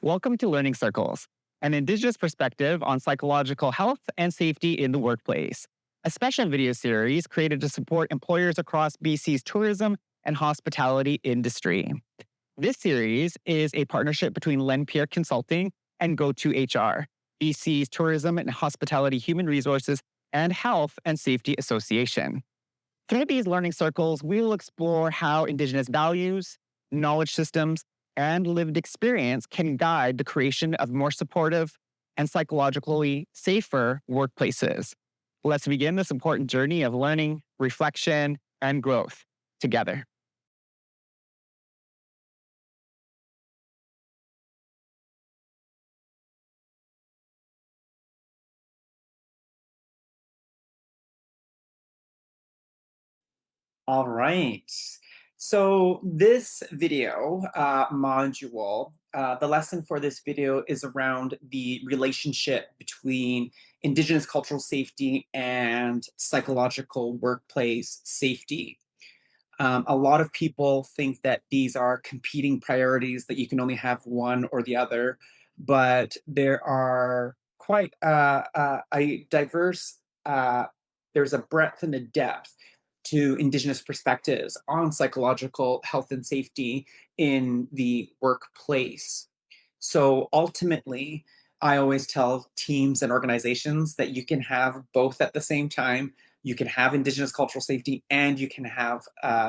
Welcome to Learning Circles, an Indigenous perspective on psychological health and safety in the workplace. A special video series created to support employers across BC's tourism and hospitality industry. This series is a partnership between Len Pierre Consulting and Go2HR, BC's Tourism and Hospitality Human Resources and Health and Safety Association. Through these learning circles, we will explore how Indigenous values, knowledge systems, and lived experience can guide the creation of more supportive and psychologically safer workplaces. Let's begin this important journey of learning, reflection, and growth together. All right. So this video module, the lesson for this video is around the relationship between Indigenous cultural safety and psychological workplace safety. A lot of people think that these are competing priorities, that you can only have one or the other, but there are quite a diverse, there's a breadth and a depth to Indigenous perspectives on psychological health and safety in the workplace. So ultimately, I always tell teams and organizations that you can have both at the same time. You can have Indigenous cultural safety and you can have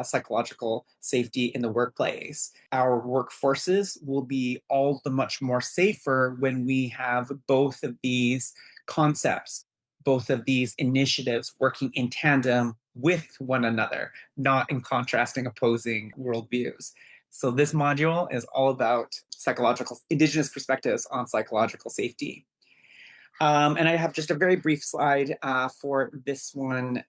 psychological safety in the workplace. Our workforces will be all the much more safer when we have both of these concepts, both of these initiatives working in tandem with one another, not in contrasting opposing worldviews. So this module is all about psychological Indigenous perspectives on psychological safety. And I have just a very brief slide for this one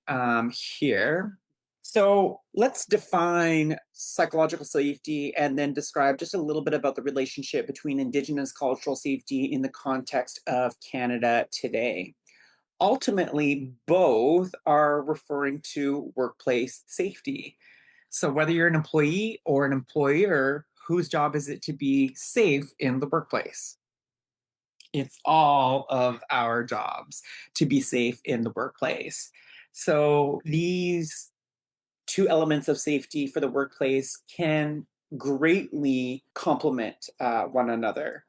here. So let's define psychological safety and then describe just a little bit about the relationship between Indigenous cultural safety in the context of Canada today. Ultimately, both are referring to workplace safety. So whether you're an employee or an employer, whose job is it to be safe in the workplace? It's all of our jobs to be safe in the workplace. So these two elements of safety for the workplace can greatly complement one another.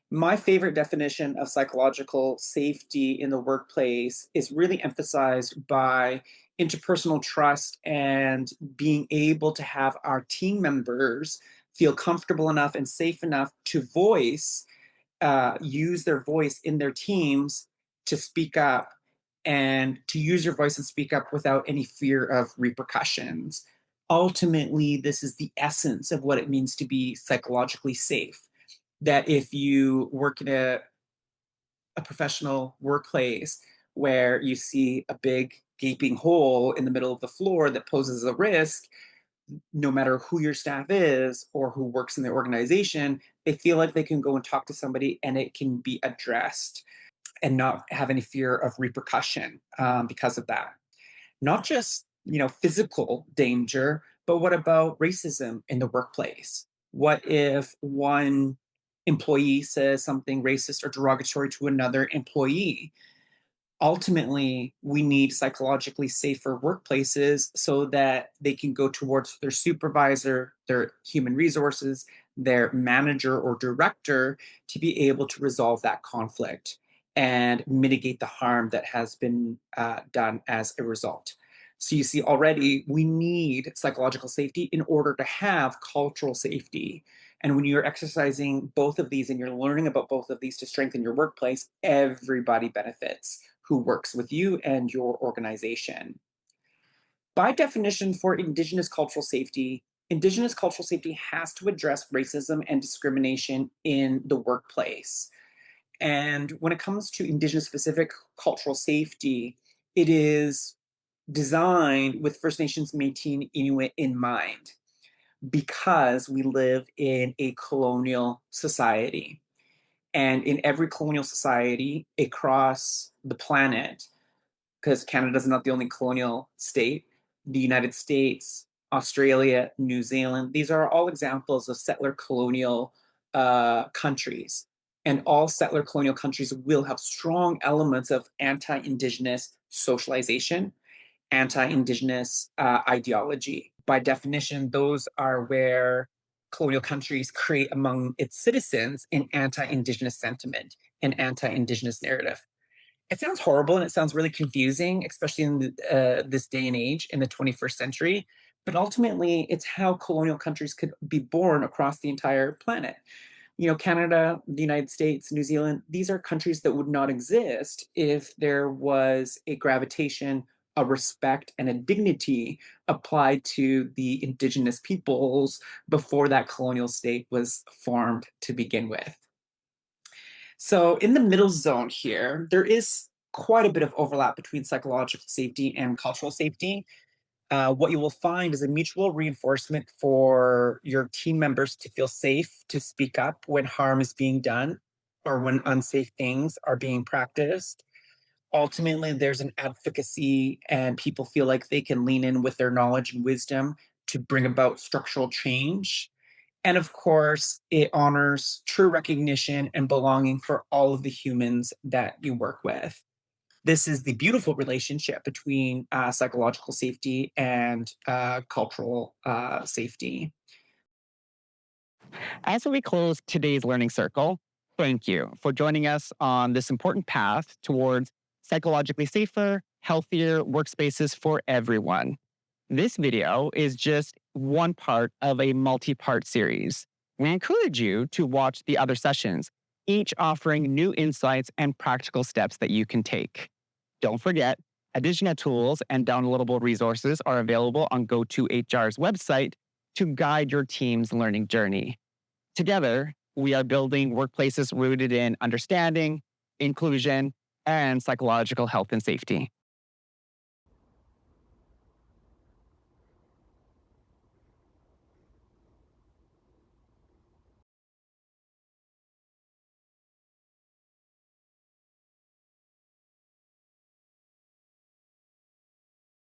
My favorite definition of psychological safety in the workplace is really emphasized by interpersonal trust and being able to have our team members feel comfortable enough and safe enough to use their voice in their teams to speak up and to use your voice and speak up without any fear of repercussions. Ultimately, this is the essence of what it means to be psychologically safe. That if you work in a professional workplace where you see a big gaping hole in the middle of the floor that poses a risk, no matter who your staff is or who works in the organization, they feel like they can go and talk to somebody and it can be addressed and not have any fear of repercussion because of that. Not just physical danger, but what about racism in the workplace? What if one employee says something racist or derogatory to another employee? Ultimately, we need psychologically safer workplaces so that they can go towards their supervisor, their human resources, their manager or director to be able to resolve that conflict and mitigate the harm that has been done as a result. So you see, already we need psychological safety in order to have cultural safety. And when you're exercising both of these and you're learning about both of these to strengthen your workplace, everybody benefits who works with you and your organization. By definition, for Indigenous cultural safety has to address racism and discrimination in the workplace. And when it comes to Indigenous specific cultural safety, it is designed with First Nations Métis Inuit in mind because we live in a colonial society. And in every colonial society across the planet, because Canada is not the only colonial state, the United States, Australia, New Zealand, these are all examples of settler colonial countries. And all settler colonial countries will have strong elements of anti Indigenous socialization, anti Indigenous ideology. By definition, those are where colonial countries create among its citizens an anti Indigenous sentiment, an anti Indigenous narrative. It sounds horrible and it sounds really confusing, especially in this day and age in the 21st century. But ultimately, it's how colonial countries could be born across the entire planet. Canada, the United States, New Zealand, these are countries that would not exist if there was a gravitation, a respect, and a dignity applied to the Indigenous peoples before that colonial state was formed to begin with. So in the middle zone here, there is quite a bit of overlap between psychological safety and cultural safety. What you will find is a mutual reinforcement for your team members to feel safe to speak up when harm is being done or when unsafe things are being practiced. Ultimately, there's an advocacy, and people feel like they can lean in with their knowledge and wisdom to bring about structural change. And of course, it honors true recognition and belonging for all of the humans that you work with. This is the beautiful relationship between psychological safety and cultural safety. As we close today's learning circle, thank you for joining us on this important path towards psychologically safer, healthier workspaces for everyone. This video is just one part of a multi part series. We encourage you to watch the other sessions, each offering new insights and practical steps that you can take. Don't forget, additional tools and downloadable resources are available on GoToHR's website to guide your team's learning journey. Together, we are building workplaces rooted in understanding, inclusion, and psychological health and safety.